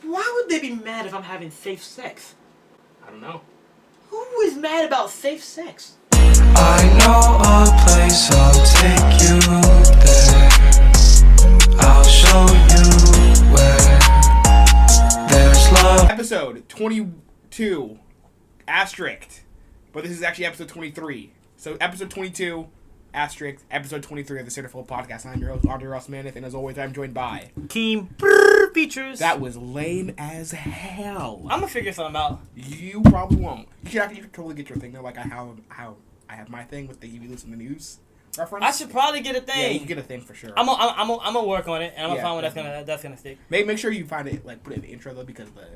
Why would they be mad if I'm having safe sex? I don't know. Who is mad about safe sex? I know a place, I'll take you there. I'll show you where there's love. Episode 22, asterisk. But this is actually episode 23. So episode 22, asterisk, episode 23 of the Centerfold Podcast. I'm your host, Arthur Ross Maneth, and as always, I'm joined by... Team Features. That was lame as hell. I'm gonna figure something out. You probably won't. You should totally get your thing though, like I have my thing with the "you listen to the news" reference. I should probably get a thing. Yeah, you can get a thing for sure. I'm gonna work on it, and I'm gonna find one that's gonna stick. Make sure you find it, like put it in the intro though, because when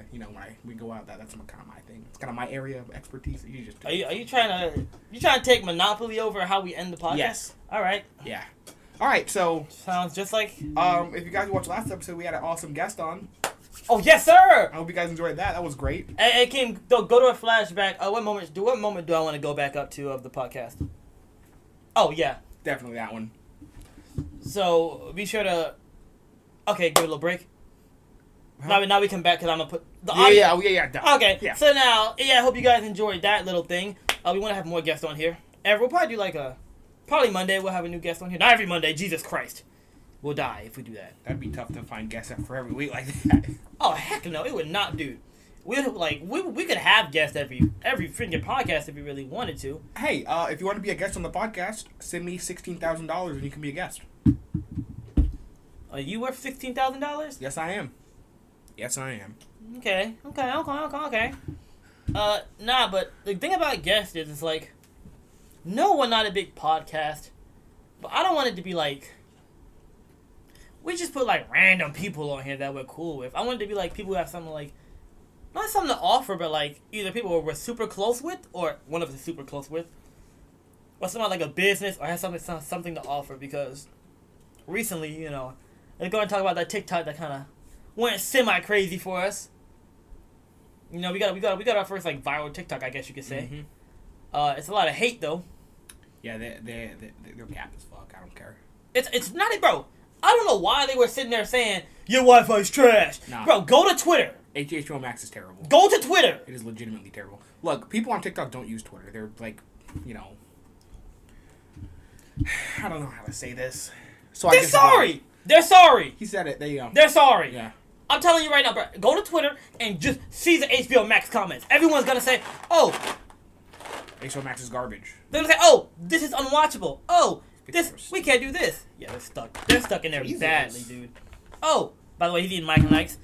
we go out, that's kind of my thing. It's kind of my area of expertise. You just are you trying to take monopoly over how we end the podcast? Yes. All right. Yeah. All right. So sounds just like. If you guys watched last episode, we had an awesome guest on. Oh yes, sir. I hope you guys enjoyed that. That was great. Hey, Kim, go to a flashback. What moment do I want to go back up to of the podcast? Oh yeah, definitely that one. So be sure to. Okay, give it a little break. Huh? Now we come back because I'm gonna put the audio. Yeah. Okay. Yeah. So now, I hope you guys enjoyed that little thing. We want to have more guests on here, and we'll probably do probably Monday. We'll have a new guest on here. Not every Monday. Jesus Christ. We'll die if we do that. That'd be tough to find guests for every week like that. Oh heck no, it would not, dude. We could have guests every freaking podcast if we really wanted to. Hey, if you want to be a guest on the podcast, send me $16,000 and you can be a guest. Are you worth $16,000? Yes, I am. Okay. Nah, but the thing about guests is, it's like, no, we're not a big podcast, but I don't want it to be like. We just put random people on here that we're cool with. I want it to be people who have something not something to offer, but either people we're super close with, or one of us is super close with, or somebody a business, or has something to offer. Because recently, they're going to talk about that TikTok that kind of went semi crazy for us. We got our first viral TikTok, I guess you could say. Mm-hmm. It's a lot of hate though. Yeah, they're cap as fuck. I don't care. It's not it, bro. I don't know why they were sitting there saying, your Wi-Fi's trash. Nah. Bro, go to Twitter. HBO MAX is terrible. Go to Twitter. It is legitimately terrible. Look, people on TikTok don't use Twitter. They're I don't know how to say this. So They're sorry. They're sorry. He said it. They're sorry. Yeah. I'm telling you right now, bro. Go to Twitter and just see the HBO Max comments. Everyone's going to say, oh. HBO Max is garbage. They're going to say, oh, this is unwatchable. Oh. We can't do this. Yeah, they're stuck. They're stuck in there badly, dude. Oh, by the way, he's eating Mike and Ike's.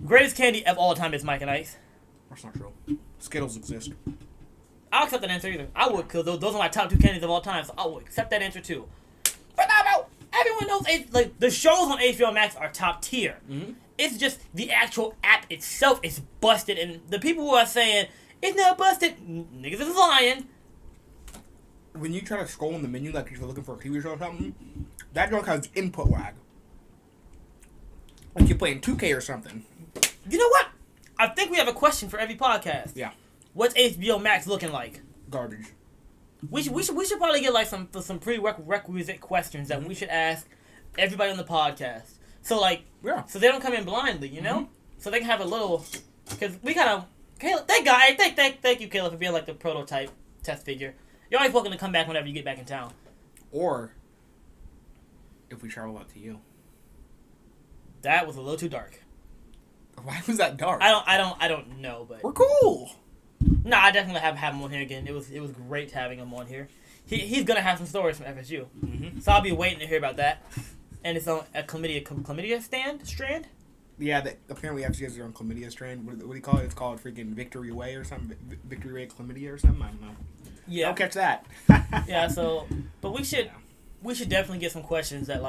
Greatest candy of all time is Mike and Ike's. That's not true. Skittles exist. I'll accept that answer either. I would, because those are my top 2 candies of all time, so I would accept that answer too. But now, bro, everyone knows the shows on HBO Max are top tier. Mm-hmm. It's just the actual app itself is busted, and the people who are saying it's not busted, niggas is lying. When you try to scroll in the menu like you're looking for a TV show or something, that joke has input lag. Like you're playing 2K or something. You know what? I think we have a question for every podcast. Yeah. What's HBO Max looking like? Garbage. We should probably get some prerequisite questions that we should ask everybody on the podcast. So so they don't come in blindly, Mm-hmm. So they can have a little, because we kind of Caleb. Thank you, Caleb, for being the prototype test figure. You're always welcome to come back whenever you get back in town. Or if we travel out to you. That was a little too dark. Why was that dark? I don't know, but we're cool. No, I definitely have him on here again. It was great having him on here. He's gonna have some stories from FSU, mm-hmm. So I'll be waiting to hear about that. And it's on a chlamydia strand. Yeah, apparently FSU has their own chlamydia strand. What do you call it? It's called freaking Victory Way or something. Victory Way chlamydia or something. I don't know. Yeah. Don't catch that. Yeah. So, but we should definitely get some questions that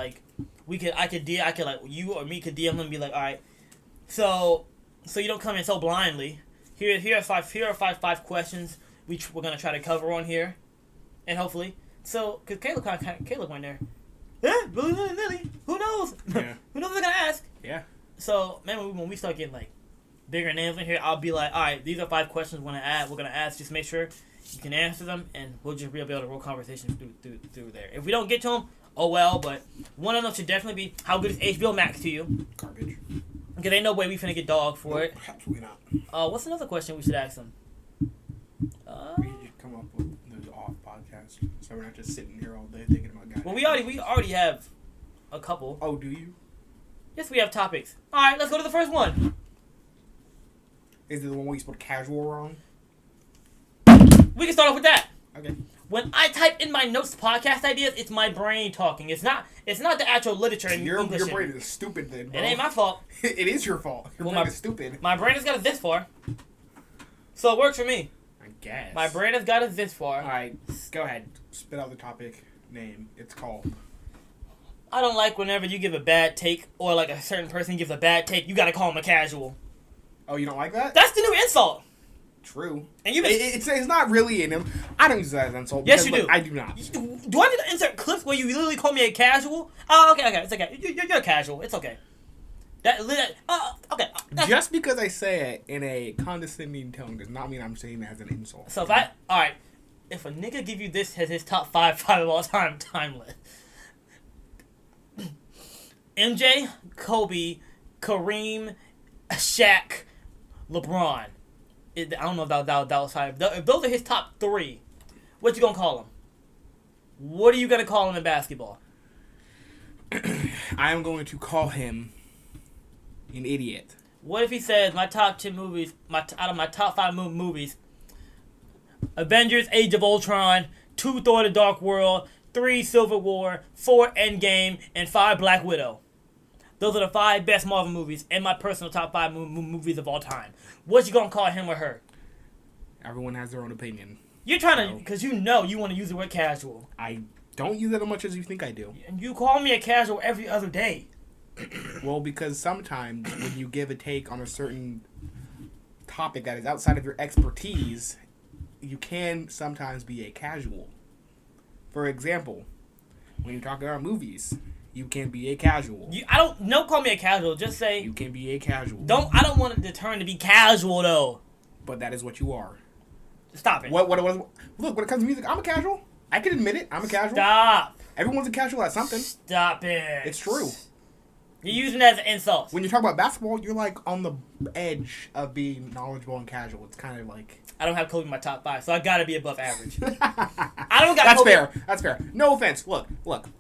you or me could DM them and be like, all right, so you don't come in so blindly. Here are five questions we're gonna try to cover on here, and hopefully, so because Caleb went there. Yeah, Lily. Who knows? Yeah. Who knows what they're gonna ask? Yeah. So maybe when we start getting bigger names in here, I'll be like, all right, these are 5 questions we're gonna ask. Just make sure you can answer them, and we'll just be able to roll conversations through there. If we don't get to them, oh well. But one of them should definitely be, how good is HBO Max to you? Garbage. Because ain't no way we finna get dogged for it. Absolutely not. What's another question we should ask him? We should come up with the off podcast, so we're not just sitting here all day thinking about guys. Well, we already have a couple. Oh, do you? Yes, we have topics. All right, let's go to the first one. Is it the one where you spelled casual wrong? We can start off with that. Okay. When I type in my notes podcast ideas, it's my brain talking. It's not the actual literature in English. Your brain is stupid then, bro. It ain't my fault. It is your fault. Your brain is stupid. My brain has got us this far. So it works for me. I guess. My brain has got us this far. Alright, go ahead. Spit out the topic name. It's called. I don't like whenever you give a bad take, or like a certain person gives a bad take, you gotta call them a casual. Oh, you don't like that? That's the new insult. True. And you it's not really in him. I don't use that as an insult. Yes, you do. I do not. Do I need to insert clips where you literally call me a casual? Oh, okay, it's okay. You're casual. It's okay. Okay. Just because I say it in a condescending tone does not mean I'm saying it as an insult. So if a nigga give you this as his top five of all time, timeless. MJ, Kobe, Kareem, Shaq, LeBron. I don't know if that was five. If those are his top three, what you gonna call him? What are you gonna call him in basketball? I am going to call him an idiot. What if he says my top 10 movies, out of my top 5 movies, Avengers: Age of Ultron, 2 Thor: The Dark World, 3 Civil War, 4 Endgame, and 5 Black Widow. Those are the 5 best Marvel movies and my personal top 5 movies of all time. What you gonna call him or her? Everyone has their own opinion. You're trying to, because you want to use the word casual. I don't use it as much as you think I do. And you call me a casual every other day. Well, because sometimes when you give a take on a certain topic that is outside of your expertise, you can sometimes be a casual. For example, when you're talking about movies, you can be a casual. Don't call me a casual. Just say you can be a casual. I don't want it to turn to be casual though. But that is what you are. Stop it. Look, when it comes to music, I'm a casual. I can admit it. I'm a casual. Stop. Everyone's a casual at something. Stop it. It's true. You're using that as an insult. When you talk about basketball, you're like on the edge of being knowledgeable and casual. It's kind of like... I don't have Kobe in my top 5, so I gotta be above average. I don't got That's Kobe. fair. That's fair. No offense. Look.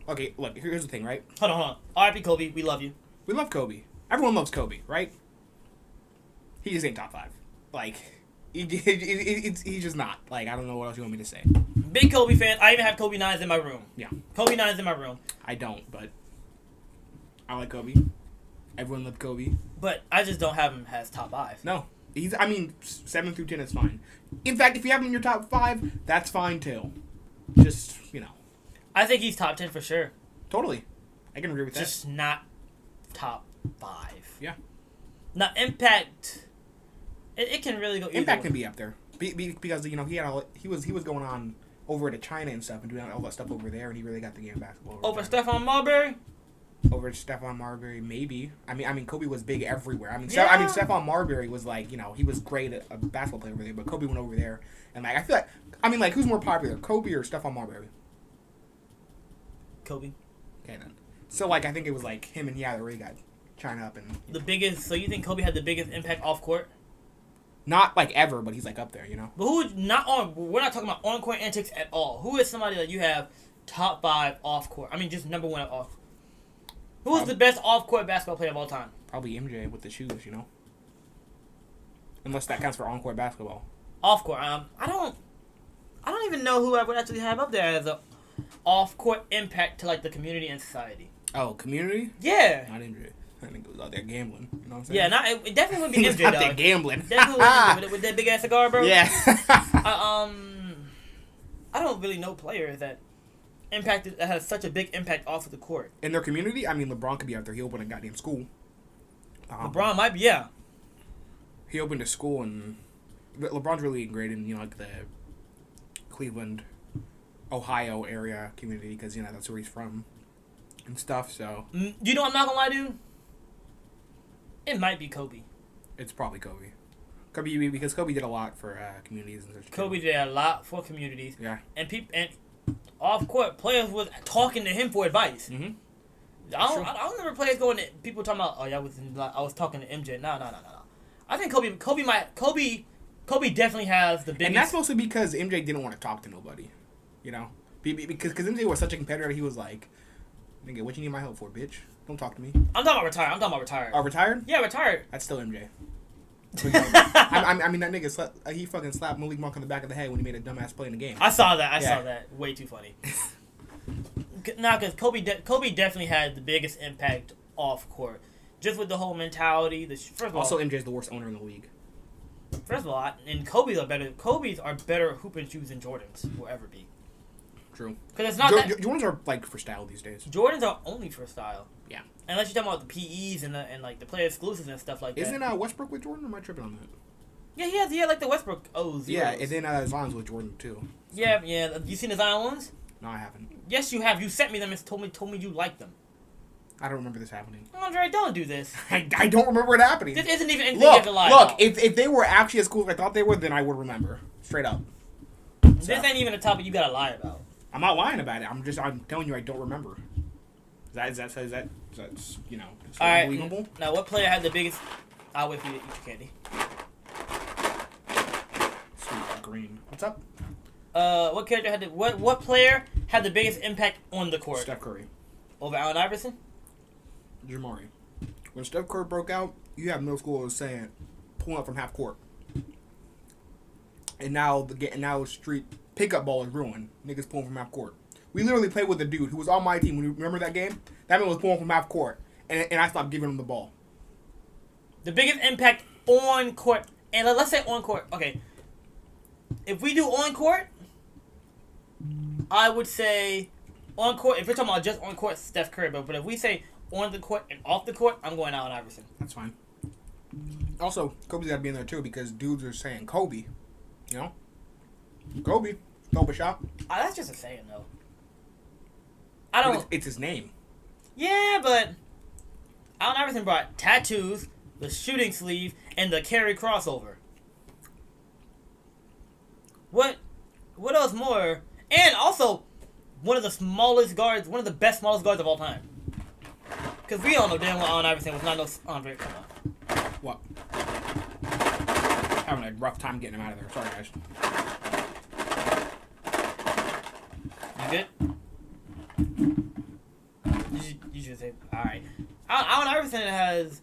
Okay, look. Here's the thing, right? Hold on. R.I.P. Kobe. We love you. We love Kobe. Everyone loves Kobe, right? He just ain't top 5. Like, he's just not. Like, I don't know what else you want me to say. Big Kobe fan. I even have Kobe 9s in my room. Yeah. Kobe 9s in my room. I don't, but I like Kobe. Everyone loved Kobe. But I just don't have him as top 5. No. 7 through 10 is fine. In fact, if you have him in your top 5, that's fine too. Just, I think he's top 10 for sure. Totally. I can agree with that. Just not top 5. Yeah. Now, Impact, it can really go either Impact way. can be up there. Because, he was going on over to China and stuff and doing all that stuff over there, and he really got the game of basketball. Over Stephon Marbury? Over Stephon Marbury, maybe. I mean, Kobe was big everywhere. Yeah. Stephon Marbury was like, he was great at a basketball player over there, but Kobe went over there, and I feel like, who's more popular, Kobe or Stephon Marbury? Kobe. Okay, then. So, I think it was him and they really got China up and... So you think Kobe had the biggest impact off court? Not, ever, but he's, up there, But we're not talking about on-court antics at all. Who is somebody that you have top 5 off-court? I mean, just number 1 off. Who is the best off-court basketball player of all time? Probably MJ with the shoes, Unless that counts for on-court basketball. Off-court. I don't even know who I would actually have up there as a off-court impact to, the community and society. Oh, community? Yeah. Not MJ. I think it was out there gambling. You know what I'm saying? Yeah, it definitely would be he was MJ, out dog. there gambling. Definitely with that big-ass cigar, bro. Yeah. I don't really know players that has such a big impact off of the court. In their community, LeBron could be out there. He opened a goddamn school. LeBron might be, yeah. He opened a school, and LeBron's really great in, the Cleveland, Ohio area community, because, that's where he's from and stuff, so. You know what I'm not gonna lie, dude? It might be Kobe. It's probably Kobe. Because Kobe did a lot for communities and such. Kobe did a lot for communities. Yeah. And off-court players was talking to him for advice. Mm-hmm. I don't remember players going. People talking about. Oh yeah, I was talking to MJ. No. I think Kobe definitely has the biggest. And that's mostly because MJ didn't want to talk to nobody. You know, because MJ was such a competitor. He was like, "Nigga, what you need my help for, bitch? Don't talk to me." I'm talking about retired. Oh, retired? Yeah, retired. That's still MJ. I mean, that nigga he fucking slapped Malik Monk on the back of the head when he made a dumbass play in the game. I saw that. Way too funny. Nah, because Kobe definitely had the biggest impact off court, just with the whole mentality. First of all, also MJ's the worst owner in the league. First of all, and Kobe's are better hoop and shoes than Jordans will ever be. True. Because it's not Jordans are like for style these days. Jordans are only for style. Yeah. Unless you're talking about the PEs and like the player exclusives and stuff like that. Isn't Westbrook with Jordan? Or am I tripping on that? Yeah, he had like the Westbrook O's. Yeah, and then Zion's with Jordan too. Yeah. You seen the Zion ones? No, I haven't. Yes, you have. You sent me them and told me you liked them. I don't remember this happening. Andre, don't do this. I don't remember it happening. This isn't even anything you have to lie about. about. If they were actually as cool as I thought they were, then I would remember. Straight up. This ain't even a topic you gotta lie about. I'm not lying about it. I'm telling you I don't remember. Is that you know, all right, unbelievable? Now, what player had the biggest... I'll wait for you to eat your candy. Sweet green. What's up? What character had what player had the biggest impact on the court? Steph Curry. Over Allen Iverson? Jamari. When Steph Curry broke out, you have middle schoolers saying, pulling up from half court. And now street pickup ball is ruined. Niggas pulling from half court. We literally played with a dude who was on my team. When you remember that game? That man was pulling from half court. And I stopped giving him the ball. The biggest impact on court. And let's say on court. Okay. If we do on court, I would say on court. If we're talking about just on court, Steph Curry. But if we say on the court and off the court, I'm going Allen Iverson. That's fine. Also, Kobe's got to be in there too because dudes are saying Kobe. You know? Kobe. Kobe shot. That's just a saying, though. I don't... It's his name. Yeah, but Allen Iverson brought tattoos, the shooting sleeve, and the carry crossover. What else more? And also, one of the best smallest guards of all time. Because we all know damn well Allen Iverson was not no Andre. Come on. What? Having a rough time getting him out of there. Sorry, guys. You good? You should say, alright. Allen Iverson has...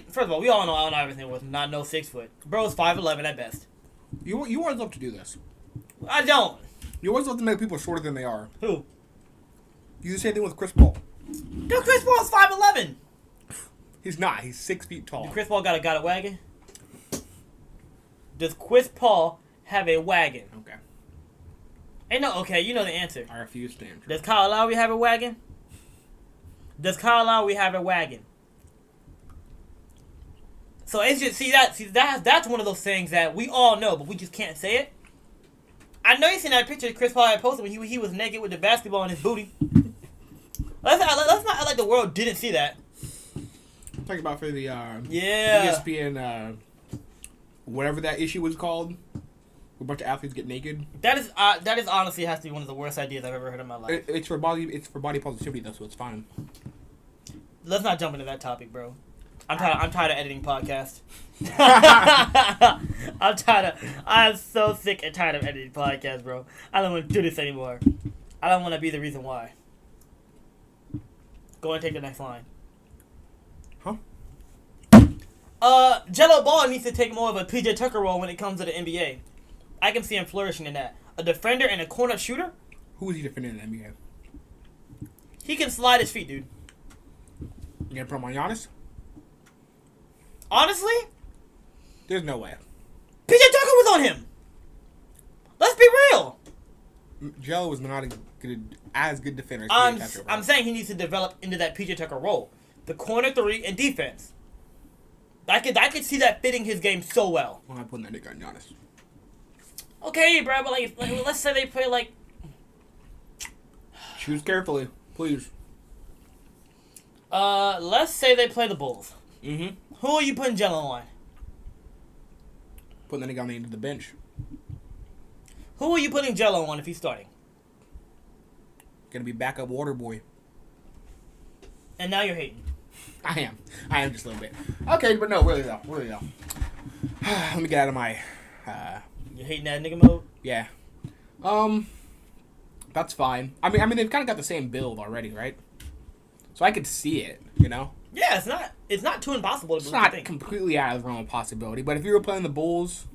First of all, we all know Allen Iverson was not no 6 foot. Bro's 5'11" at best. You always love to do this. I don't. You always love to make people shorter than they are. Who? You do the same thing with Chris Paul. Dude, Chris Paul's 5'11". He's not. He's 6 feet tall. Does Chris Paul got a wagon? Does Chris Paul have a wagon? Okay. Okay, you know the answer. I refuse to answer. Does Kyle Lowry have a wagon? So it's just that's one of those things that we all know, but we just can't say it. I know you seen that picture Chris Paul had posted when he was naked with the basketball in his booty. Let's not act like the world didn't see that. I'm talking about for the yeah ESPN whatever that issue was called. A bunch of athletes get naked. That is honestly has to be one of the worst ideas I've ever heard in my life. It's for body positivity though, so it's fine. Let's not jump into that topic, bro. I'm tired of editing podcasts. I'm so sick and tired of editing podcasts, bro. I don't want to do this anymore. I don't want to be the reason why. Go and take the next line. Huh? Jello Ball needs to take more of a PJ Tucker role when it comes to the NBA. I can see him flourishing in that. A defender and a corner shooter? Who is he defending in the NBA? He can slide his feet, dude. You gonna put him on Giannis? Honestly? There's no way. PJ Tucker was on him. Let's be real. Jello was not as good defender as I'm PJ Tucker. I'm saying he needs to develop into that PJ Tucker role. The corner 3 and defense. I could see that fitting his game so well. I'm not putting that nigga on Giannis. Okay, bro, but like let's say they play like... Choose carefully, please. Let's say they play the Bulls. Mm-hmm. Who are you putting Jello on? Putting that nigga on the end of the bench. Who are you putting Jello on if he's starting? Gonna be backup water boy. And now you're hating. I am just a little bit. Okay, but no, really though. Let me get out of my. You're hating that nigga mode. Yeah. That's fine. I mean, they've kind of got the same build already, right? So I could see it, you know. Yeah, it's not too impossible to It's believe. not completely out of the realm of possibility, but if you were playing the Bulls,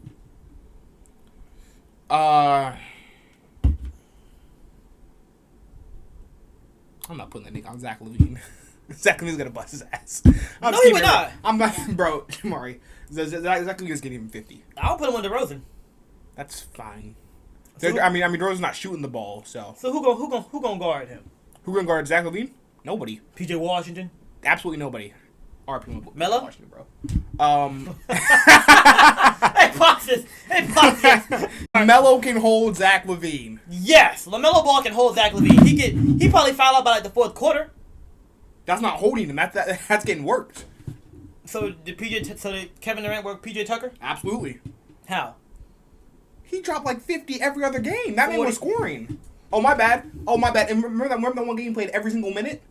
I'm not putting that nigga on Zach LaVine. Zach LaVine's gonna bust his ass. No, he would not. I'm not, bro. Jamari, Zach LaVine's getting even 50. I'll put him on DeRozan. That's fine. So I mean, DeRozan's not shooting the ball, so. So who gonna guard him? Who gonna guard Zach LaVine? Nobody. PJ Washington. Absolutely nobody. RP Melo? Washington, bro. Hey, pause this. Melo can hold Zach LaVine. Yes, LaMelo Ball can hold Zach LaVine. He probably foul out by like the fourth quarter. That's not holding him. That's getting worked. So did Kevin Durant work PJ Tucker? Absolutely. How? He dropped like 50 every other game. That man 40. was scoring. Oh my bad. And remember that one game he played every single minute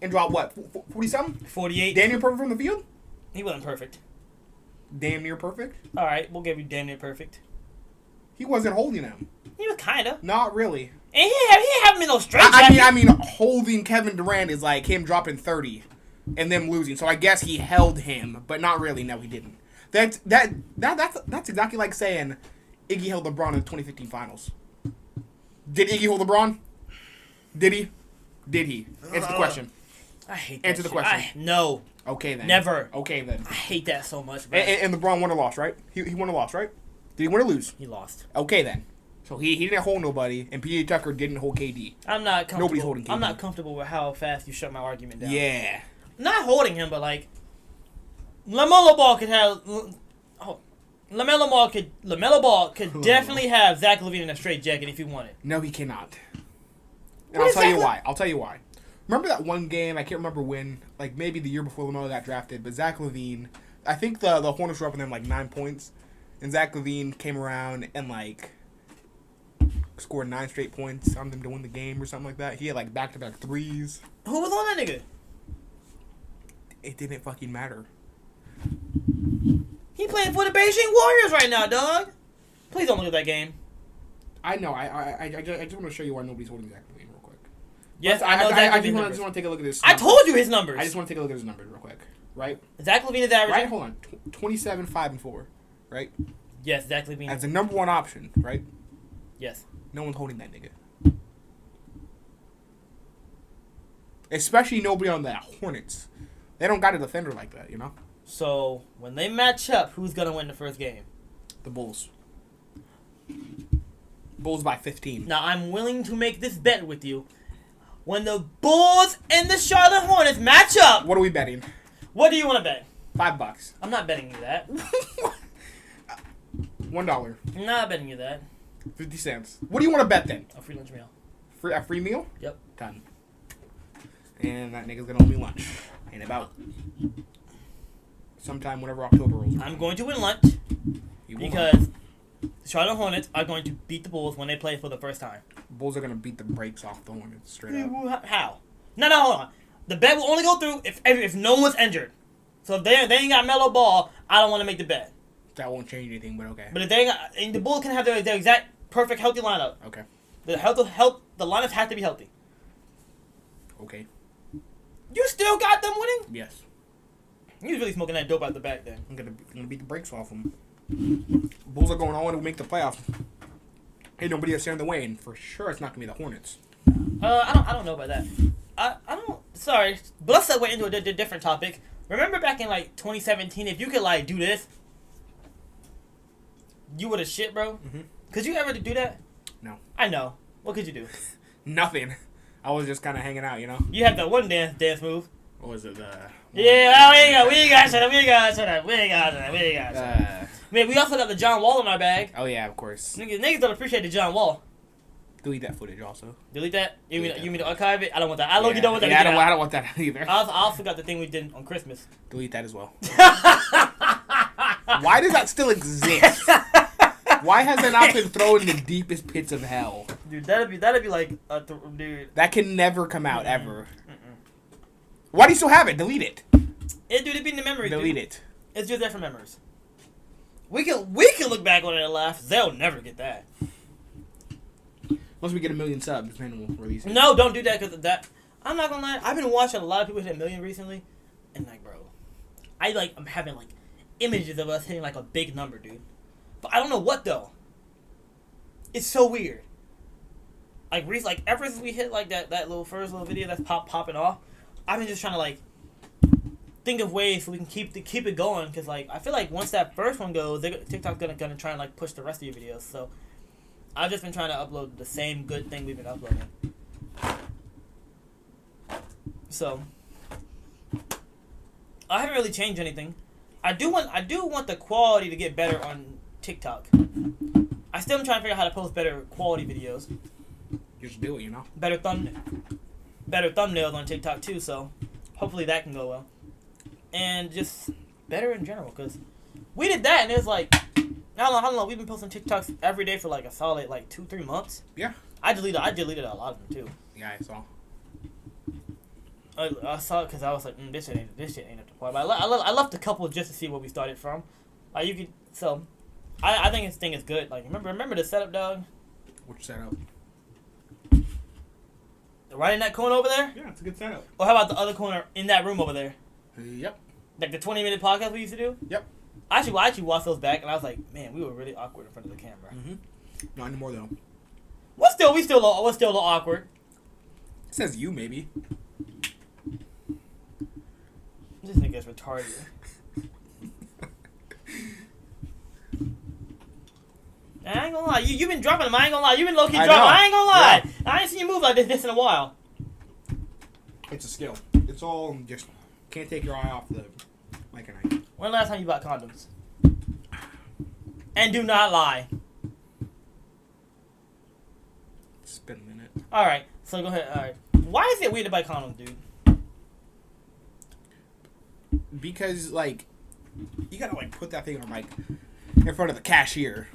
and dropped what? 40 something? 48. Damn near perfect from the field. He wasn't perfect. Damn near perfect. All right, we'll give you damn near perfect. He wasn't holding him. He was kinda. Not really. And he haven't been no straight. I mean, holding Kevin Durant is like him dropping 30 and them losing. So I guess he held him, but not really. No, he didn't. That's exactly like saying Iggy held LeBron in the 2015 Finals. Did Iggy hold LeBron? Did he? Answer the question. I hate that Answer the shit. question. No. Okay then. Never. Okay then. I hate that so much, bro. And LeBron won or lost, right? He won or lost, right? Did he win or lose? He lost. Okay then. So he didn't hold nobody, and PJ Tucker didn't hold KD. I'm not comfortable. Nobody's holding KD. I'm not comfortable with how fast you shut my argument down. Yeah. Not holding him, but like LaMelo Ball could have. LaMelo Ball could definitely have Zach LaVine in a straight jacket if he wanted. No, he cannot. And What I'll is tell you Zach why. I'll tell you why. Remember that one game? I can't remember when. Like maybe the year before LaMelo got drafted. But Zach LaVine, I think the Hornets were up in them like 9 points, and Zach LaVine came around and like scored 9 straight points, something to win the game or something like that. He had like back-to-back threes. Who was on that nigga? It didn't fucking matter. He playing for the Beijing Warriors right now, dog. Please don't look at that game. I know. I just want to show you why nobody's holding Zach LaVine real quick. Yes, But I know Zach I LaVine's just numbers. want to take a look at this. I told you his numbers. I just want to take a look at his numbers real quick. Right? Zach LaVine is average. Right? Hold on. 27, 5, and 4. Right? Yes, Zach LaVine. As the number one option, right? Yes. No one's holding that nigga. Especially nobody on the Hornets. They don't got a defender like that, you know? So when they match up, who's gonna win the first game? The Bulls. Bulls by 15. Now I'm willing to make this bet with you. When the Bulls and the Charlotte Hornets match up, What are we betting? what do you want to bet? $5. I'm not betting you that. $1. I'm not betting you that. 50 cents. What do you want to bet then? A free lunch meal. A free meal? Yep. Done. And that nigga's gonna owe me lunch. In about sometime whenever October rolls around. I'm going to win lunch You will because the Charlotte Hornets are going to beat the Bulls when they play for the first time. Bulls are gonna beat the brakes off the Hornets straight up. How? No, hold on. The bet will only go through if no one's injured. So if they ain't got Melo Ball, I don't want to make the bet. That won't change anything, but okay. But if they ain't got, and the Bulls can have their exact perfect healthy lineup. Okay. The lineups have to be healthy. Okay. You still got them winning? Yes. You was really smoking that dope out the back then. I'm gonna beat the brakes off them. Bulls are going on to make the playoffs. Ain't nobody else in the way, and for sure it's not gonna be the Hornets. I don't know about that. I don't. Sorry, but let's segue into a different topic. Remember back in like 2017, if you could like do this, you would have shit, bro. Mm-hmm. Could you ever do that? No. I know. What could you do? Nothing. I was just kind of hanging out, you know. You have that one dance move. What was it? Yeah, we ain't got shut up. Man, we also got the John Wall in our bag. Oh yeah, of course. Niggas don't appreciate the John Wall. Delete that footage also. Delete that? You Delete mean to archive it? I don't want that. I don't want that. Yeah, I don't want that either. I also got the thing we did on Christmas. Delete that as well. Why does that still exist? Why has that not been thrown in the deepest pits of hell? Dude, that'd be like dude. That can never come out ever. Why do you still have it? Delete it. It'd be in the memory. Delete it. It's just there for memories. We can look back on it and laugh. They'll never get that. Once we get 1 million subs, then we'll release it. No, don't do that because that. I'm not gonna lie. I've been watching a lot of people hit 1 million recently, and like, bro, I'm having like images of us hitting like a big number, dude. But I don't know what though. It's so weird. Like ever since we hit like that first little video that's popping off, I've been just trying to like think of ways so we can keep it going, because like I feel like once that first one goes, TikTok's gonna try and like push the rest of your videos. So I've just been trying to upload the same good thing we've been uploading. So I haven't really changed anything. I do want the quality to get better on TikTok. I still am trying to figure out how to post better quality videos. Just do it, you know. Better thumbnails on TikTok too. So hopefully that can go well. And just better in general, because we did that and it was like, I don't know, we've been posting TikToks every day for like a solid like 2-3 months. Yeah. I deleted a lot of them too. Yeah, I saw. I saw it because I was like, this shit ain't up to par. But I left a couple just to see where we started from. Like you could, so I think this thing is good. Like remember the setup, dog? Which setup? Right in that corner over there? Yeah, it's a good setup. Or how about the other corner in that room over there? Yep. Like the 20-minute podcast we used to do? Yep. I actually watched those back and I was like, man, we were really awkward in front of the camera. Mm-hmm. Not anymore though. We're still a little awkward. It says you maybe. This nigga's retarded. I ain't gonna lie. You been dropping them. I ain't gonna lie. You been low-key dropping. I ain't gonna lie. Yeah. I ain't seen you move like this in a while. It's a skill. It's all just can't take your eye off the mic and I. When the last time you bought condoms? And do not lie. It's been a minute. Alright, so go ahead. Alright. Why is it weird to buy condoms, dude? Because, like, you gotta, like, put that thing on, like, in front of the cashier.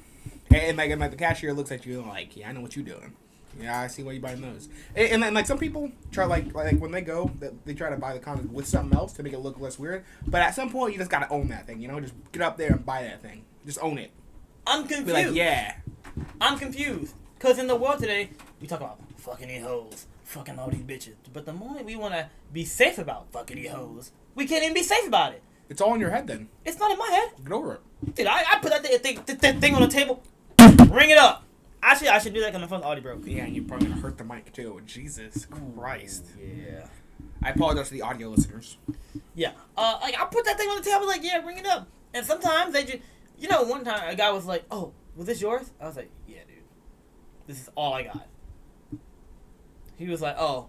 And the cashier looks at you and, like, yeah, I know what you're doing. Yeah, I see why you're buying those. And like, some people try, like when they go, they try to buy the condoms with something else to make it look less weird. But at some point, you just gotta own that thing, you know? Just get up there and buy that thing. Just own it. I'm confused. Be like, yeah. I'm confused. Because in the world today, we talk about fucking these hoes, fucking all these bitches. But the moment we want to be safe about fucking these hoes, we can't even be safe about it. It's all in your head then. It's not in my head. Get over it. Dude, I put that thing on the table, ring it up. Actually, I should do that because my phone's already broke. Yeah, and you're probably going to hurt the mic too. Jesus Christ. Yeah. I apologize to the audio listeners. Yeah. Like, I put that thing on the table, like, yeah, ring it up. And sometimes they just, you know, one time a guy was like, oh, was this yours? I was like, yeah, dude. This is all I got. He was like, oh.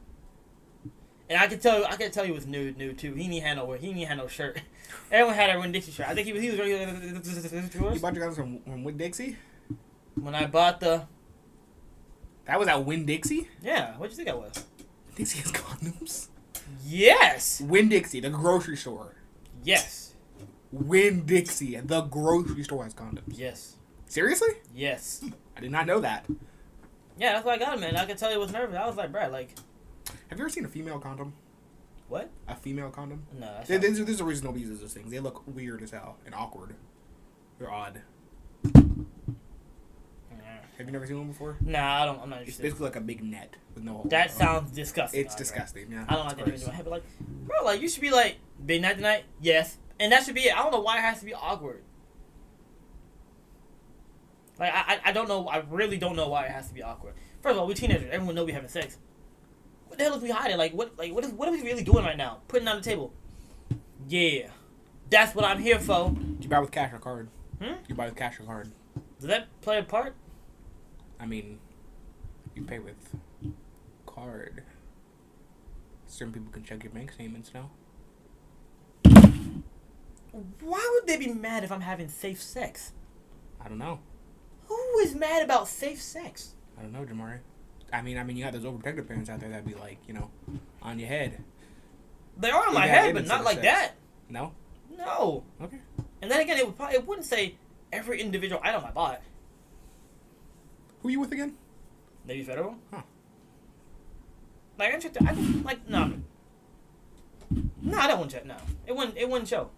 And I could tell you it was nude too. He didn't have no shirt. Everyone had a Winn-Dixie shirt. I think he was really yours. You bought your guys from Winn-Dixie? When I bought the... That was at Winn-Dixie? Yeah, what'd you think that was? Winn-Dixie has condoms? Yes! Winn-Dixie, the grocery store. Yes. Winn-Dixie, the grocery store has condoms. Yes. Seriously? Yes. I did not know that. Yeah, that's why I got him, man. I could tell he was nervous. I was like, bruh, like... Have you ever seen a female condom? What? A female condom? No. There's a reason nobody uses those things. They look weird as hell and awkward. They're odd. Have you never seen one before? Nah, I'm not It's interested. basically like a big net with no hole. That sounds disgusting. It's disgusting, yeah. I don't like that image in my head, but like, bro, like, you should be like, big night tonight? Yes. And that should be it. I don't know why it has to be awkward. Like, I don't know. I really don't know why it has to be awkward. First of all, we're teenagers. Everyone knows we having sex. What the hell is we hiding? Like, what are we really doing right now? Putting it on the table. Yeah. That's what I'm here for. Do you buy with cash or card? Hmm? You buy with cash or card? Does that play a part? I mean, you pay with card. Certain people can check your bank statements now. Why would they be mad if I'm having safe sex? I don't know. Who is mad about safe sex? I don't know, Jamari. I mean, you got those overprotective parents out there that be like, you know, on your head. They are on my head, but not like that. No? No. Okay. And then again, it wouldn't say every individual item I bought. Who are you with again? Navy Federal? Huh. Like, I checked no. No, that wouldn't show. No, it wouldn't show.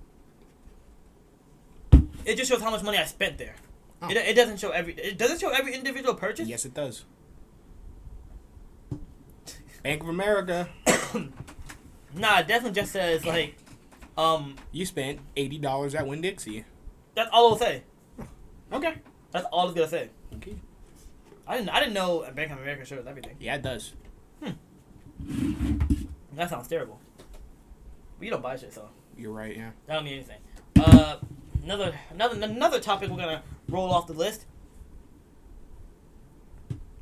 It just shows how much money I spent there. Oh. It doesn't show every. It doesn't show every individual purchase. Yes, it does. Bank of America. Nah, it definitely just says like, You spent $80 at Winn-Dixie. That's all it'll say. Okay. That's all it's gonna say. Okay. I didn't know Bank of America shows everything. Yeah, it does. That sounds terrible. But you don't buy shit, so. You're right. Yeah. That don't mean anything. Another topic we're gonna roll off the list.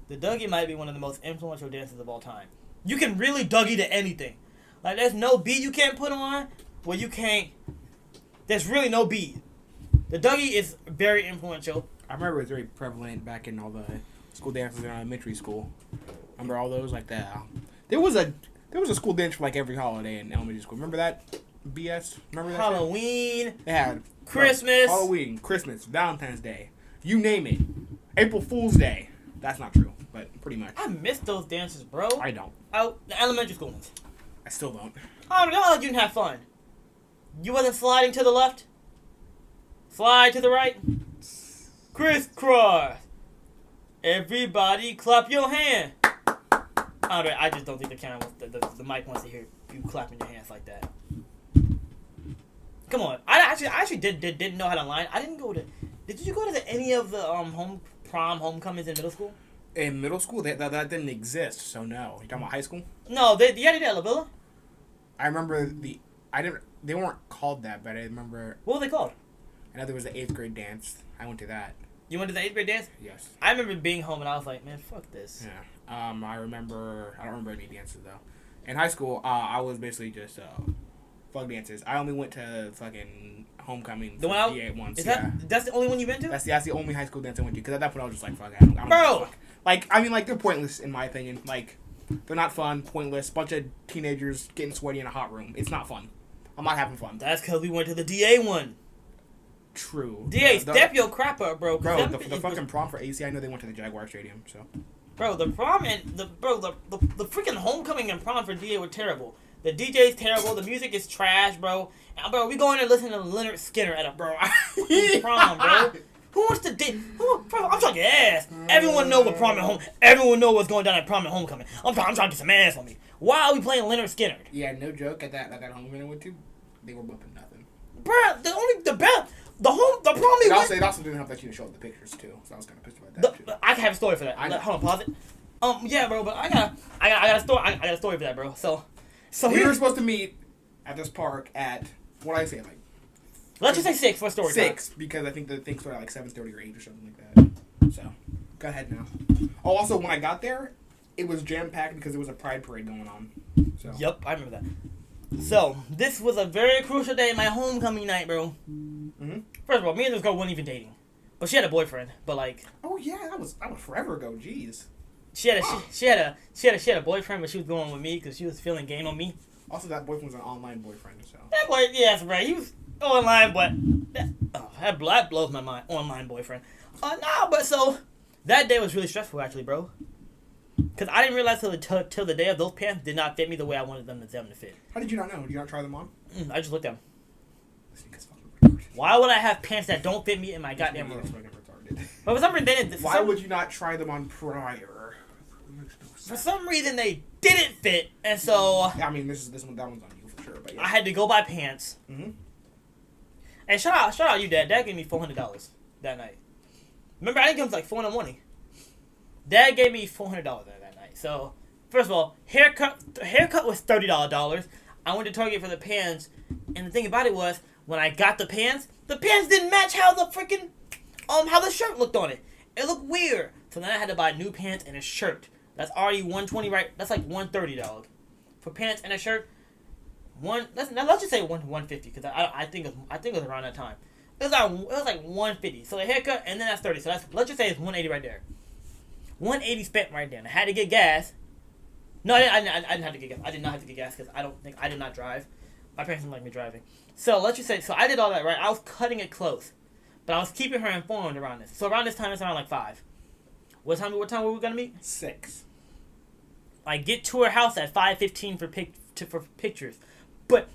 The Dougie might be one of the most influential dances of all time. You can really Dougie to anything. Like, there's no beat you can't put on where you can't. There's really no beat. The Dougie is very influential. I remember it was very prevalent back in all the school dances in elementary school. Remember all those like that? There was a school dance for like every holiday in elementary school. Remember that? BS. Remember that? Halloween. Shit? They had Christmas. Halloween, Christmas, Valentine's Day. You name it. April Fool's Day. That's not true, but pretty much. I miss those dances, bro. I don't. The elementary school ones. I still don't. Oh, no, you didn't have fun. You wasn't sliding to the left? Slide to the right? Crisscross. Everybody clap your hand. I just don't think the camera wants, the mic wants to hear you clapping your hands like that. Come on. I actually didn't know how to line. I didn't go to... Did you go to any of the homecomings in middle school? In middle school, that didn't exist, so no. You talking about high school? No, they did at La Villa. I remember they weren't called that, but I remember... What were they called? I know there was the 8th grade dance. I went to that. You went to the 8th grade dance? Yes. I remember being home and I was like, man, fuck this. Yeah. I don't remember any dances, though. In high school, I was basically just fuck dances. I only went to fucking homecoming the for DA once. That's the only one you went to? That's the only high school dance I went to, because at that point I was just like, fuck, I don't Bro! fuck. Like, I mean, like, they're pointless, in my opinion. Like, they're not fun, pointless, bunch of teenagers getting sweaty in a hot room. It's not fun. I'm not having fun. That's because we went to the DA one. True. DA, step your crap up, bro. Bro, the fucking prom for AC, I know they went to the Jaguar Stadium, so. Bro, the prom and the freaking homecoming and prom for DA were terrible. The DJ's terrible. The music is trash, bro. And, bro, we going there listening to Leonard Skinner at a prom, bro. Who wants to date? Bro, I'm trying to get ass. Everyone know what prom and home. Everyone know what's going down at prom and homecoming. I'm trying to get some ass on me. Why are we playing Leonard Skinner? Yeah, no joke. At that homecoming I went to, they were bumping nothing. Bro, the prom. It also didn't help that you showed up the pictures too, so I was kind of pissed about that too. I can have a story for that. Hold on, pause it. Yeah, bro, but I got a story. I got a story for that, bro. So we were supposed to meet at this park at what did I say, like. Let's just say 6 for a story. 6, because I think the thing started at like 7:30 or 8 or something like that. So, go ahead now. Oh, also, when I got there, it was jam-packed because there was a pride parade going on. So. Yep, I remember that. So, this was a very crucial day, my homecoming night, bro. Mm-hmm. First of all, me and this girl weren't even dating. But she had a boyfriend, but like... Oh, yeah, that was forever ago, jeez. She had a boyfriend, but she was going with me because she was feeling game on me. Also, that boyfriend was an online boyfriend, so... That boy, yeah, that's right. He was... online, but that blows my mind. Online boyfriend. But so that day was really stressful, actually, bro. Cause I didn't realize till the day of those pants did not fit me the way I wanted them to fit. How did you not know? Did you not try them on? I just looked at them. This nigga's fucking retarded. Why would I have pants that don't fit me in my goddamn room? But for some reason they didn't. Why would you not try them on prior? For some reason they didn't fit, and so. Yeah, I mean, that one's on you for sure. But yeah. I had to go buy pants. Mm-hmm. And shout out you, Dad. Dad gave me $400 that night. Remember, I didn't give him like $400. Dad gave me $400 that night. So, first of all, haircut was $30. I went to Target for the pants, and the thing about it was, when I got the pants didn't match how the freaking how the shirt looked on it. It looked weird. So then I had to buy new pants and a shirt. That's already $120, right? That's like $130, dog. For pants and a shirt. Let's just say $150 because I think it was around that time. It was like $150. So a haircut and then that's $30. So let's just say it's $180 right there. $180 spent right there. And I had to get gas. No, I didn't have to get gas. I did not have to get gas because I did not drive. My parents didn't like me driving. So let's just say I did all that right. I was cutting it close, but I was keeping her informed around this. So around this time it's around like 5. What time were we gonna meet? 6. I get to her house at 5:15 for pictures. But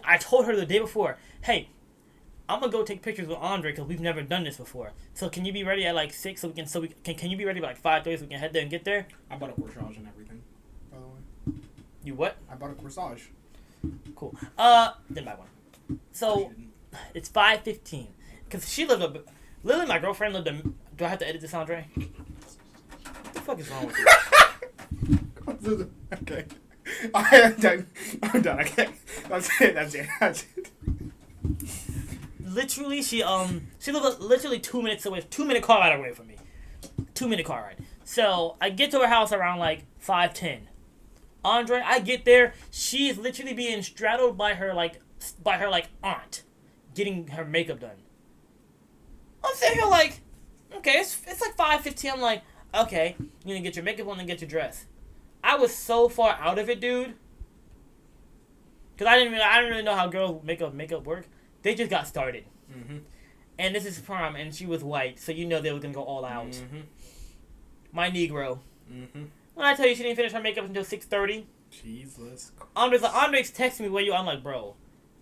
I told her the day before, hey, I'm gonna go take pictures with Andre because we've never done this before. So can you be ready at like 6 so we can you be ready by like 5:30 so we can head there and get there? I bought a corsage and everything, by the way. You what? I bought a corsage. Cool. Didn't buy one. So it's 5:15 because she lived up. Literally, my girlfriend lived. Do I have to edit this, Andre? What the fuck is wrong with you? Okay. I'm done. I can't. That's it. Literally, she lived literally 2 minutes away, 2-minute car ride away from me. 2-minute car ride. So I get to her house around like 5:10. Andre, I get there, she is literally being straddled by her aunt, getting her makeup done. I'm sitting here like, okay, it's like 5:15. I'm like, okay, you gonna get your makeup on and get your dress. I was so far out of it, dude. Cause I didn't really know how girls makeup work. They just got started. Mm-hmm. And this is prom, and she was white, so you know they were gonna go all out. Mm-hmm. My Negro. Mm-hmm. When I tell you she didn't finish her makeup until 6:30. Jesus. Andre's texting me where you. I'm like, bro,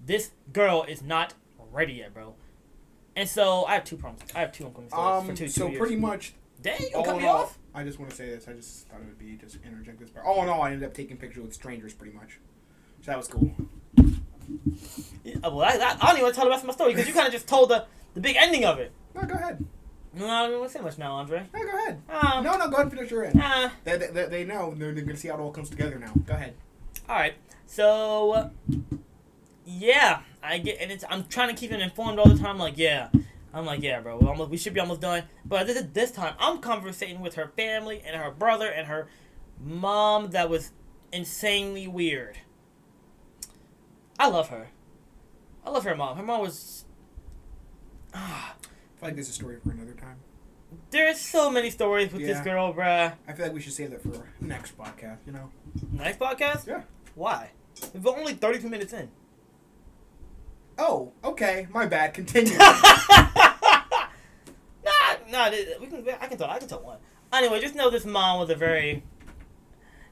this girl is not ready yet, bro. And so I have two proms. I have two upcoming stories for two so years. pretty much. Dang, you gonna cut me off? I just want to say this. I just thought it would be just interject this part. All in all, I ended up taking pictures with strangers, pretty much. So that was cool. Yeah, well, I don't even want to tell the rest of my story because you kind of just told the big ending of it. No, go ahead. No, I don't want to say much now, Andre. No, go ahead. No, go ahead and finish your end. All They know. They're going to see how it all comes together now. Go ahead. right. So, yeah, I'm trying to keep them informed all the time. I'm like, yeah, bro. We should be almost done. But this time, I'm conversating with her family and her brother and her mom. That was insanely weird. I love her. I love her mom. Her mom was. I feel like this is a story for another time. There's so many stories with this girl, bruh. I feel like we should save that for next podcast, you know? Next podcast? Yeah. Why? We're only 32 minutes in. Oh, okay. My bad. Continue. I can tell one. Anyway, just know this mom was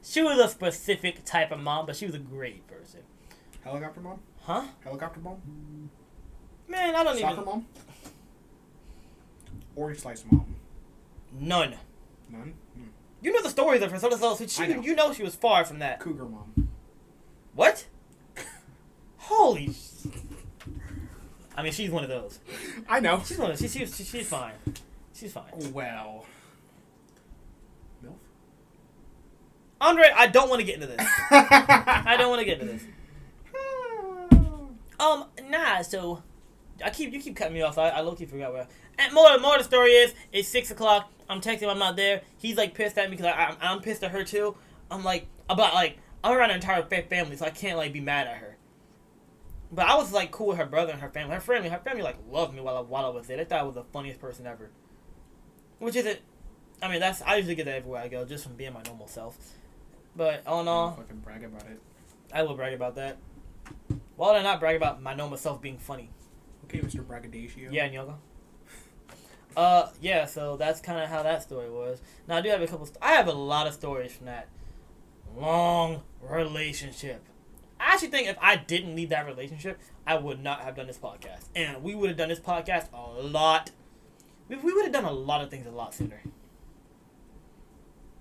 she was a specific type of mom, but she was a great person. Helicopter mom? Huh? Helicopter mom? Man, I don't Soccer even... mom? Orange slice mom? None. None? Hmm. You know the stories of her, so you know she was far from that. Cougar mom. What? Holy... I mean, she's one of those. I know. She's one of those. She's fine. She's fine. Well... MILF? Andre, I don't want to get into this. I don't want to get into this. So you keep cutting me off. I low-key forgot where. And more of the story is, it's 6 o'clock. I'm texting him. I'm not there. He's like pissed at me because I'm pissed at her too. I'm like I'm around her entire family, so I can't like be mad at her. But I was like cool with her brother and her family. Her family like loved me while I was there. They thought I was the funniest person ever. Which isn't. I mean, I usually get that everywhere I go, just from being my normal self. But all in all, fucking brag about it. I will brag about that. Why would I not brag about my normal self being funny? Okay, Mr. Braggadocio. Yeah, Nyoga. Yeah, so that's kind of how that story was. Now, I do have I have a lot of stories from that long relationship. I actually think if I didn't leave that relationship, I would not have done this podcast. And we would have done this podcast a lot. We would have done a lot of things a lot sooner.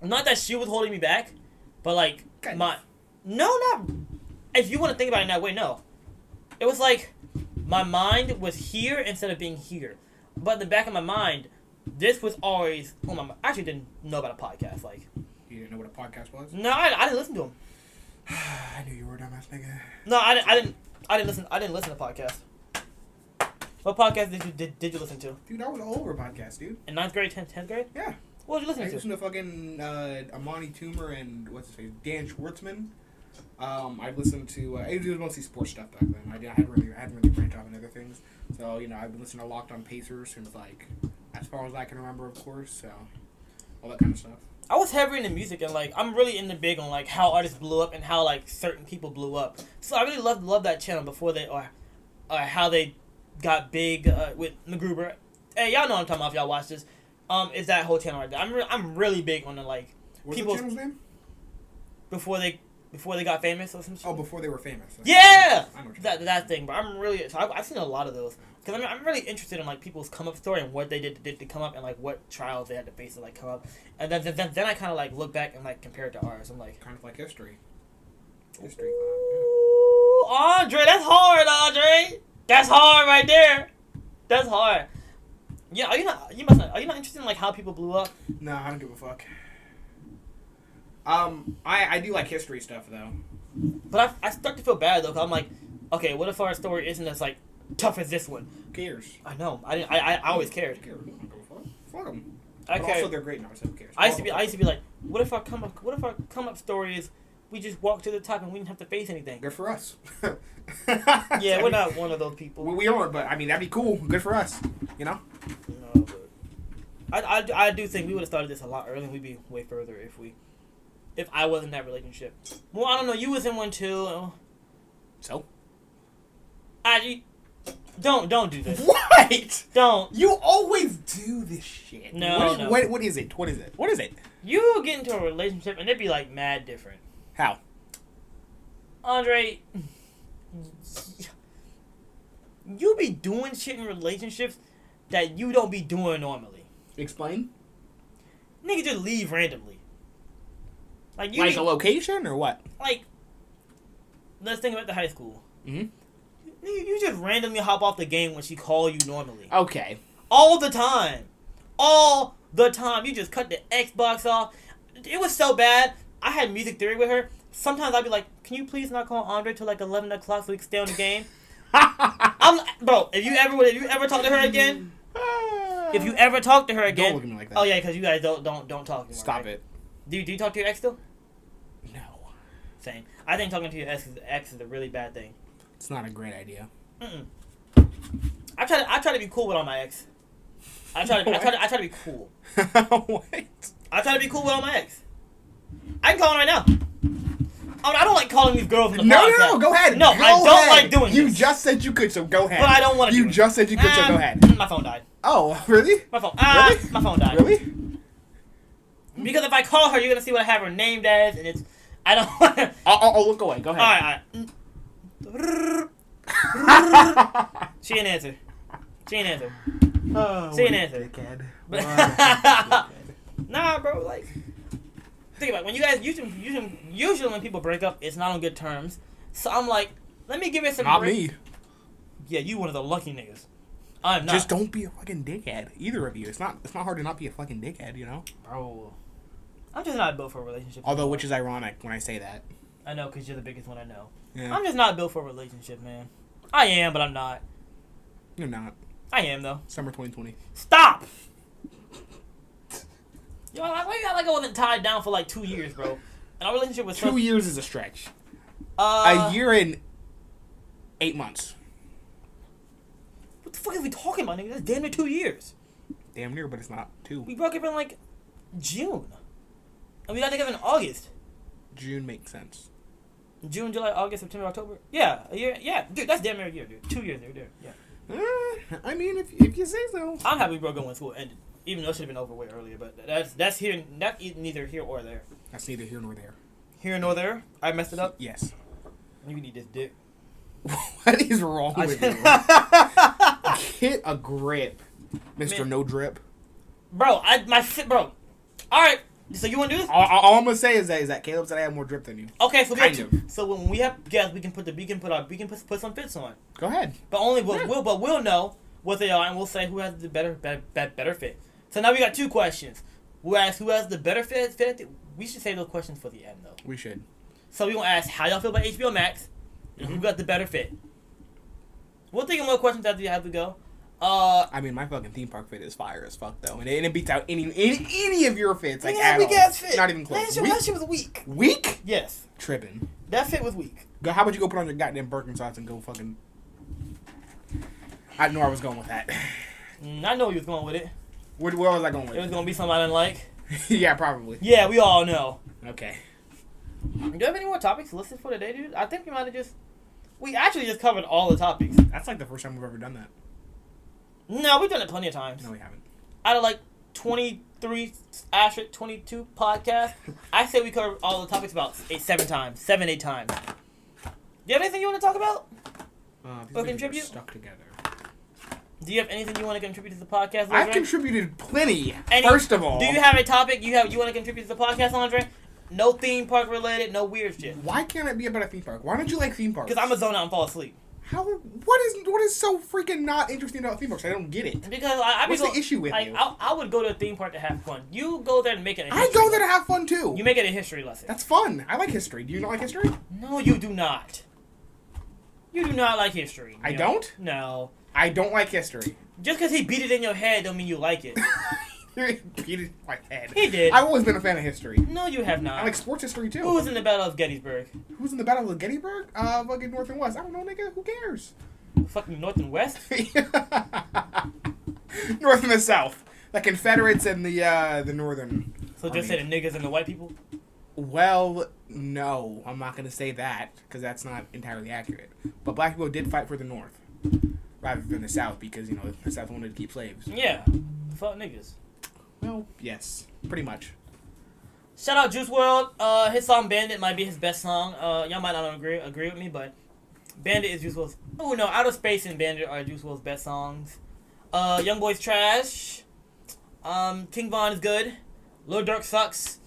Not that she was holding me back, but like, if you want to think about it in that way, no. It was like, my mind was here instead of being here. But in the back of my mind, this was always on my mind. I actually didn't know about a podcast. Like, you didn't know what a podcast was? No, I didn't listen to them. I knew you were a dumbass nigga. No, I didn't listen to podcasts. What podcast did you listen to? Dude, I was all over podcasts, dude. In 9th grade, 10th grade? Yeah. What did you listen I to? listened to fucking Amani Toomer and what's his name, Dan Schwartzman. I listened to it was mostly sports stuff back then. I hadn't really branched off into other things. So I've been listening to Locked On Pacers since like as far as I can remember, of course. So all that kind of stuff. I was heavy into music and like I'm really into big on like how artists blew up and how like certain people blew up. So I really loved that channel before they or how they got big with MacGruber. Hey, y'all know what I'm talking about if y'all watch this. Is that whole channel right there. I'm really big on the like What's people's the channel's name? before they before they got famous or some shit. Oh, before they were famous. Yeah! I know what you're That thing, but I'm really... So I've seen a lot of those. Because I'm really interested in, like, people's come-up story and what they did to come up and, like, what trials they had to face to, like, come up. And then I kind of, like, look back and, like, compare it to ours. I'm like... Kind of like history. History class. Ooh, Andre, that's hard, Andre! That's hard right there! That's hard. Yeah, are you not interested in, like, how people blew up? No, I don't give a fuck. I do like history stuff, though. But I start to feel bad, though, because I'm like, okay, what if our story isn't as, like, tough as this one? Who cares? I know. I always cared. Who cares? I don't give a fuck. Fuck them. I But cared. also, they're great now, so who cares? I used to be like, what if our come up story is we just walk to the top and we didn't have to face anything? Good for us. Yeah, we're not one of those people. We aren't, but I mean, that'd be cool. Good for us. You know? No, but I do think we would have started this a lot earlier and we'd be way further if I wasn't in that relationship. Well, I don't know. You was in one too. So? Don't do this. What? Don't. You always do this shit. No, What is it? What is it? What is it? You get into a relationship and it'd be like mad different. How? Andre, you be doing shit in relationships that you don't be doing normally. Explain. Nigga just leave randomly. Like Like a location or what? Like, let's think about the high school. Mm-hmm. You just randomly hop off the game when she call you normally. Okay. All the time. All the time. You just cut the Xbox off. It was so bad. I had music theory with her. Sometimes I'd be like, can you please not call Andre till like 11 o'clock so we can stay on the game? Bro, if you ever talk to her again, don't look at me like that. Oh yeah, because you guys don't talk anymore. Stop right? it. Do you talk to your ex still? No. Same. I think talking to your ex is a really bad thing. It's not a great idea. Mm-mm. I try to be cool with all my ex. I try to be cool. What? I try to be cool with all my ex. I can call them right now. I don't like calling these girls in the podcast. No, go ahead. No, go I don't ahead. like doing You this. just said you could, so go ahead. But I don't want to. You just said you could, so go ahead. My phone died. Oh, really? My phone. Really? My phone died. Really? Because if I call her, you're gonna see what I have her named as, and it's. I don't want to. I'll look away. Go ahead. All right. She didn't answer. Oh, She didn't answer. Dickhead. Nah, bro. Like, think about it. When you guys usually when people break up, it's not on good terms. So I'm like, let me give it some. Not me. Yeah, you one of the lucky niggas. I'm not. Just don't be a fucking dickhead. Either of you. It's not hard to not be a fucking dickhead, you know? Bro. I'm just not built for a relationship. Although, which is ironic when I say that. I know, because you're the biggest one I know. Yeah. I'm just not built for a relationship, man. I am, but I'm not. You're not. I am, though. Summer 2020. Stop! Yo, why you got like I wasn't tied down for like 2 years, bro? And our relationship was 2 years is a stretch. A A year and 8 months. What the fuck are we talking about, nigga? That's damn near 2 years. Damn near, but it's not 2. We broke up in like June. And we got together in August. June makes sense. June, July, August, September, October. Yeah, a year. Yeah, dude, that's damn near a year, dude. 2 years there, yeah. I mean, if you say so. I'm happy we broke up when school ended. Even though it should have been over way earlier, but that's here. That's neither here or there. That's neither here nor there. Here nor there. I messed it up. Yes. You need this dick. What is wrong with you? Get a grip, Mr. Man. No Drip. Bro, bro. All right. So you want to do this? All I'm gonna say is that Caleb said I have more drip than you. Okay, so Kind of. So when we have guests, we can put some fits on. Go ahead. But we'll know what they are, and we'll say who has the better fit. So now we got 2 questions. We'll ask who has the better fit. We should save those questions for the end, though. We should. So we're gonna ask how y'all feel about HBO MAX, and who got the better fit. We'll think of more questions after you have to go. I mean, my fucking theme park fit is fire as fuck though, and it beats out any of your fits. Like at all. Fit. Not even close. That shit was weak. Weak? Yes. Tripping. That fit was weak. How about you go put on your goddamn Birkenstocks and go fucking... I didn't know where I was going with that. I know you was going with it. Where was I going with it? It was gonna be something I didn't like. Yeah, probably. Yeah, we all know. Okay. Do you have any more topics listed for today, dude? I think we might have just... We actually just covered all the topics. That's like the first time we've ever done that. No, we've done it plenty of times. No, we haven't. Out of like 20 23-22 podcast. I say we cover all the topics about 7 times. 7-8 times. Do you have anything you want to talk about? Or contribute? Stuck together. Do you have anything you want to contribute to the podcast, Andre? I've contributed plenty. First of all, do you have a topic you want to contribute to the podcast, Andre? No theme park related, no weird shit. Why can't it be about a theme park? Why don't you like theme parks? Because I'm a zone out and fall asleep. How? What is so freaking not interesting about theme parks? I don't get it. Because what's the issue with you? I would go to a theme park to have fun. You go there to make it a history I go there to have fun too. You make it a history lesson. That's fun. I like history. Do you not like history? No, you do not. You do not like history. I don't? No. I don't like history. Just because he beat it in your head don't mean you like it. He beat it in my head. He did. I've always been a fan of history. No, you have not. I like sports history too. Who was in the Battle of Gettysburg? Who's in the Battle of Gettysburg? Fucking North and West. I don't know, nigga. Who cares? Fucking North and West? North and the South. The Confederates and the Northern. So just say the niggas and the white people? Well, no. I'm not going to say that because that's not entirely accurate. But black people did fight for the North rather than the South because, you know, the South wanted to keep slaves. Yeah. Fuck niggas. Well, yes. Pretty much. Shout out Juice WRLD. His song Bandit might be his best song. Y'all might not agree with me, but Bandit is Juice WRLD's. Oh no, Outer Space and Bandit are Juice WRLD's best songs. Young Boy's trash. King Von is good. Lil Durk sucks.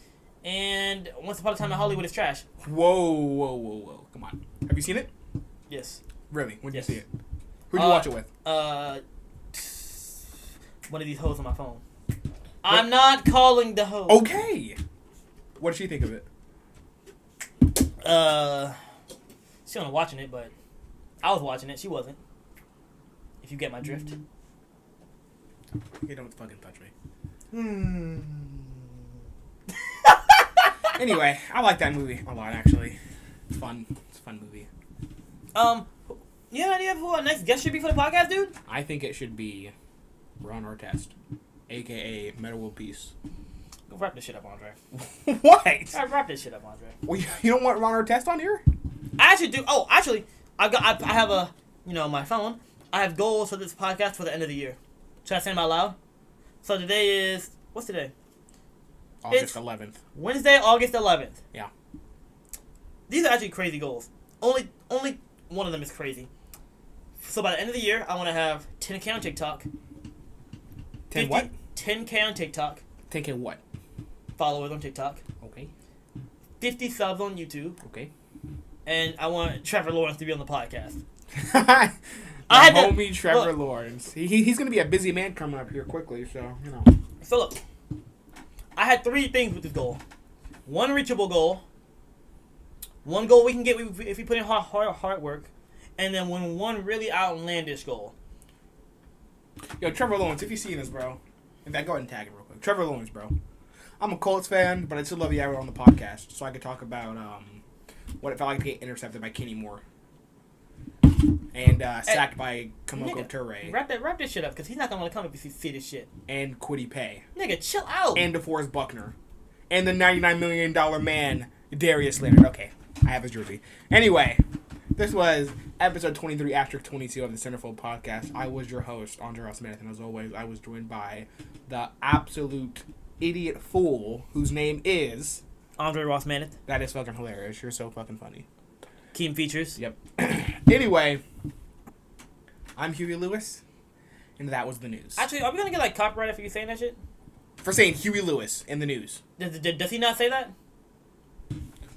And Once Upon a Time in Hollywood is trash. Whoa. Come on. Have you seen it? Yes. Really? When did Yes. you see it? Who'd you watch it with? One of these hoes on my phone. I'm not calling the hoe. Okay. What did she think of it? She wasn't watching it, but I was watching it. She wasn't. If you get my drift. You don't fucking touch me. Anyway, I like that movie a lot, actually. It's fun. It's a fun movie. You have any idea who our next guest should be for the podcast, dude? I think it should be Ron Artest, a.k.a. Metal World Peace. Go wrap this shit up, Andre. What? Wrap this shit up, Andre. Well, you don't want Ron Artest on here? I actually do. Oh, actually, I have a, my phone. I have goals for this podcast for the end of the year. Should I say them out loud? So today is, what's today? August 11th. Wednesday, August 11th. Yeah. These are actually crazy goals. Only one of them is crazy. So by the end of the year, I want to have 10K on TikTok. 10 what? 10K on TikTok. 10K what? Followers on TikTok. Okay. 50 subs on YouTube. Okay. And I want Trevor Lawrence to be on the podcast. My homie Trevor Lawrence. He's going to be a busy man coming up here quickly, so, you know. So look, I had 3 things with this goal. 1 reachable goal. 1 goal we can get if we put in hard work. And then one really outlandish goal. Yo, Trevor Lawrence, if you see this, bro. In fact, go ahead and tag him real quick. Trevor Lawrence, bro. I'm a Colts fan, but I'd still love you out on the podcast so I could talk about what it felt like to get intercepted by Kenny Moore. And sacked by Kamoko Toure. Wrap this shit up, because he's not going to want to come if he see this shit. And Kwity Paye. Nigga, chill out. And DeForest Buckner. And the $99 million man, Darius Leonard. Okay, I have his jersey. Anyway, this was episode 23, after 22 of the Centerfold Podcast. I was your host, Andre Smith, and as always, I was joined by the absolute idiot fool whose name is Andre Ross Maneth. That is fucking hilarious. You're so fucking funny. Keen features. Yep. Anyway, I'm Huey Lewis, and that was the news. Actually, are we gonna get copyrighted for you saying that shit? For saying Huey Lewis in the news. Does he not say that?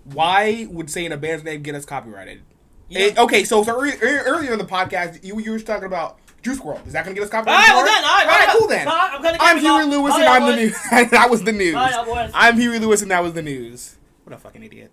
Why would saying a band's name get us copyrighted? Yeah. Okay, so earlier in the podcast, you were talking about Juice WRLD. Is that going to get us copyrighted? All right, well done. All right, cool then. I'm Huey Lewis, and I'm the news. That was the news. I'm Huey Lewis, and that was the news. What a fucking idiot.